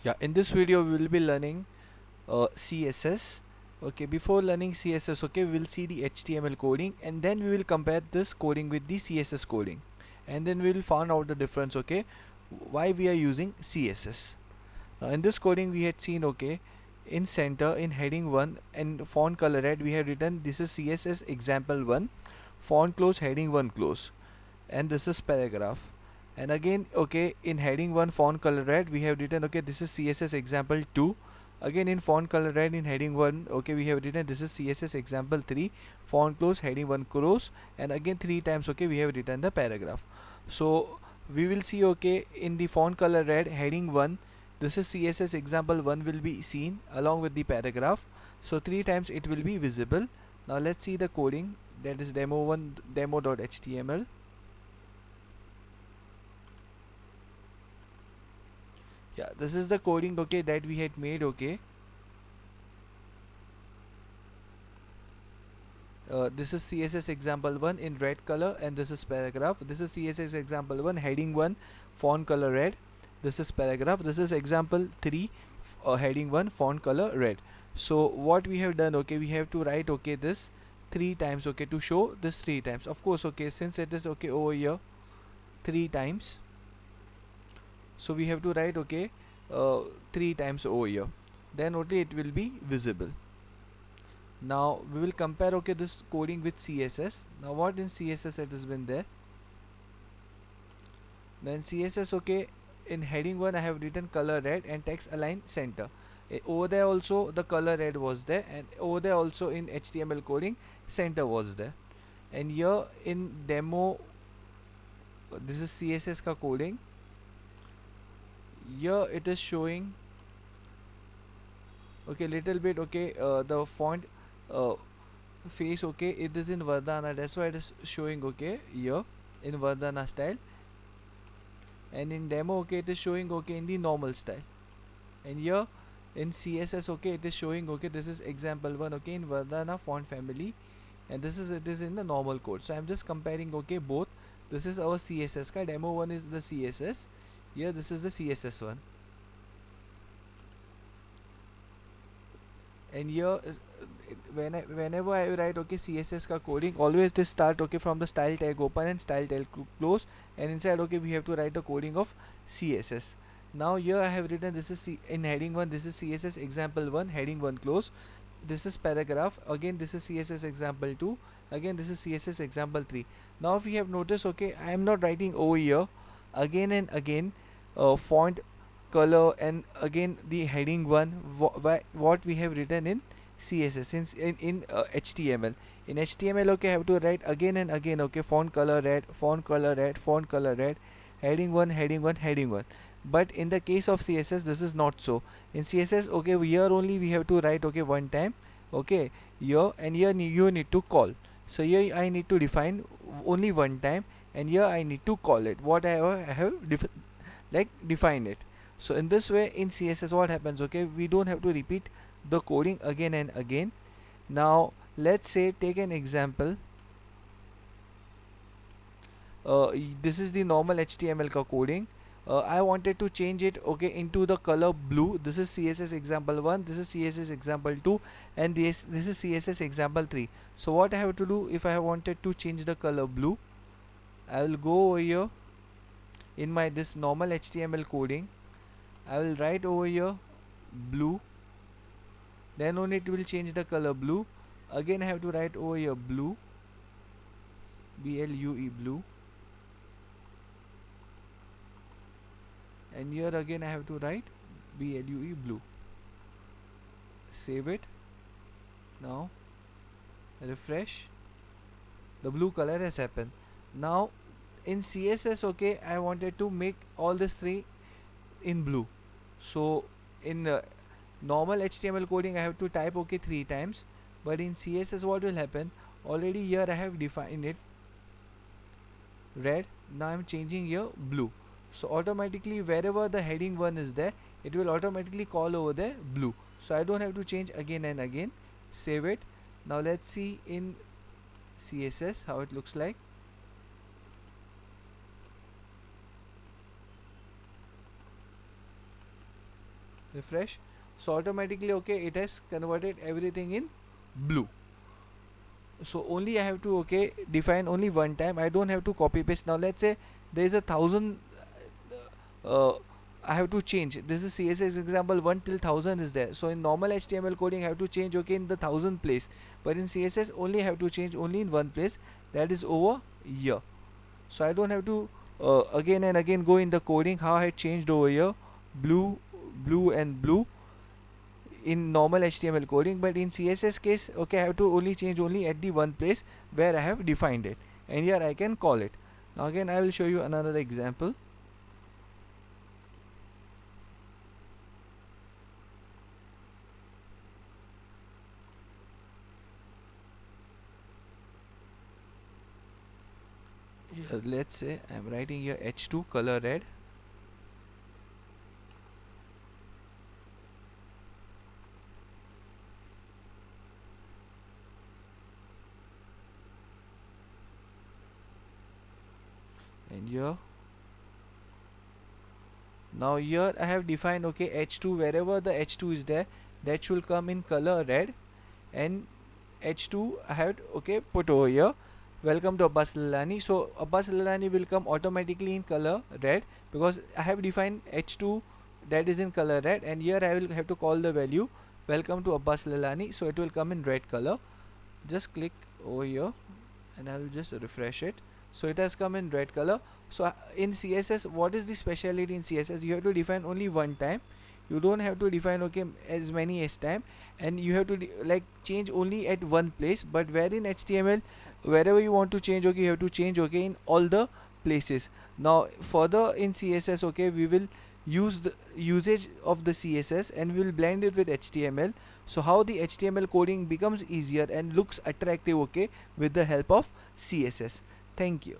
Yeah, in this video we will be learning CSS. Okay, before learning CSS, okay, we will see the HTML coding and then we will compare this coding with the CSS coding, and then we will find out the difference, okay, why we are using CSS. Now in this coding we had seen, okay, in center in heading 1 and font color red we have written this is CSS example 1, font close heading 1 close, and this is paragraph. And again, okay, in heading 1 font color red we have written, okay, this is CSS example 2. Again in font color red in heading 1, okay, we have written this is CSS example 3, font close heading 1 close, and again 3 times, okay, we have written the paragraph. So we will see, okay, in the font color red heading 1, this is CSS example 1 will be seen along with the paragraph, so 3 times it will be visible. Now let's see the coding, that is demo1 demo.html. Yeah, this is the coding, okay, that we had made, okay. This is CSS example 1 in red color, and this is paragraph. This is CSS example 1 heading 1 font color red, this is paragraph. This is example 3 heading 1 font color red. So what we have done, okay, we have to write, okay, this 3 times, okay, to show this 3 times, of course, okay, since it is, okay, over here 3 times, so we have to write, okay, 3 times over here, then only it will be visible. Now we will compare, okay, this coding with CSS. Now what in CSS it has been there, then CSS, okay, in heading 1 I have written color red and text align center. Over there also the color red was there, and over there also in HTML coding center was there. And here in demo, this is CSS ka coding, here it is showing, okay, little bit, okay, the font uh, face, okay, it is in Vardhana, that's why it is showing, okay, here in Vardhana style, and in demo, okay, it is showing, okay, in the normal style. And here in CSS, okay, it is showing, okay, this is example 1, okay, in Vardhana font family, and this is, it is in the normal code. So I'm just comparing, okay, both. This is our CSS ka demo 1 is the CSS, here this is the CSS one. And here whenever I write, okay, CSS ka coding, always this start, okay, from the style tag open and style tag close, and inside, okay, we have to write the coding of CSS. Now here I have written this is in heading 1, this is CSS example 1 heading 1 close, this is paragraph, again this is CSS example 2, again this is CSS example 3. Now if you have noticed, okay, I am not writing over here again and again font color and again the heading 1 what we have written in CSS, since in HTML. In HTML, okay, I have to write again and again, okay, font color red, font color red, font color red, heading 1, heading 1, heading 1. But in the case of CSS, this is not so. In CSS, okay, here only we have to write, okay, one time, okay, here, and here you need to call. So here I need to define only one time, and here I need to call it what I have define it. So in this way, in CSS what happens, okay, we don't have to repeat the coding again and again. Now let's say take an example, this is the normal HTML ka coding. I wanted to change it, okay, into the color blue. This is CSS example 1, this is CSS example 2, and this is CSS example 3. So what I have to do, if I wanted to change the color blue, I will go over here in my this normal HTML coding, I will write over here blue, then only it will change the color blue. Again I have to write over here blue, BLUE blue, and here again I have to write BLUE blue. Save it. Now refresh, the blue color has happened. Now in CSS, okay, I wanted to make all these three in blue. So in normal HTML coding I have to type, okay, 3 times, but in CSS what will happen, already here I have defined it red, now I'm changing here blue. So automatically wherever the heading 1 is there, it will automatically call over there blue, so I don't have to change again and again. Save it. Now let's see in CSS how it looks like. refresh. So automatically, okay, it has converted everything in blue. So only I have to, okay, define only one time. I don't have to copy paste. Now let's say there is 1,000, uh, I have to change. This is CSS example, 1 till 1,000 is there. So in normal HTML coding I have to change, okay, in the 1,000 place, but in CSS only I have to change only in one place, that is over here. So I don't have to again and again go in the coding how I had changed over here, blue, blue and blue in normal HTML coding. But in CSS case, okay, I have to only change only at the one place where I have defined it, and here I can call it. Now again I will show you another example. Here, let's say I'm writing here H2 color red, and here, now here I have defined, okay, H2, wherever the H2 is there, that should come in color red, and H2 I have, okay, put over here, welcome to Abbas Lalani. So Abbas Lalani will come automatically in color red because I have defined H2 that is in color red, and here I will have to call the value welcome to Abbas Lalani, so it will come in red color. Just click over here and I will just refresh it. So it has come in red color. So in CSS, what is the speciality in CSS? You have to define only one time. You don't have to define, okay, as many as time, and you have to like change only at one place. But where in HTML, wherever you want to change, okay, you have to change, okay, in all the places. Now further in CSS, okay, we will use the usage of the CSS and we will blend it with HTML. So how the HTML coding becomes easier and looks attractive, okay, with the help of CSS. Thank you.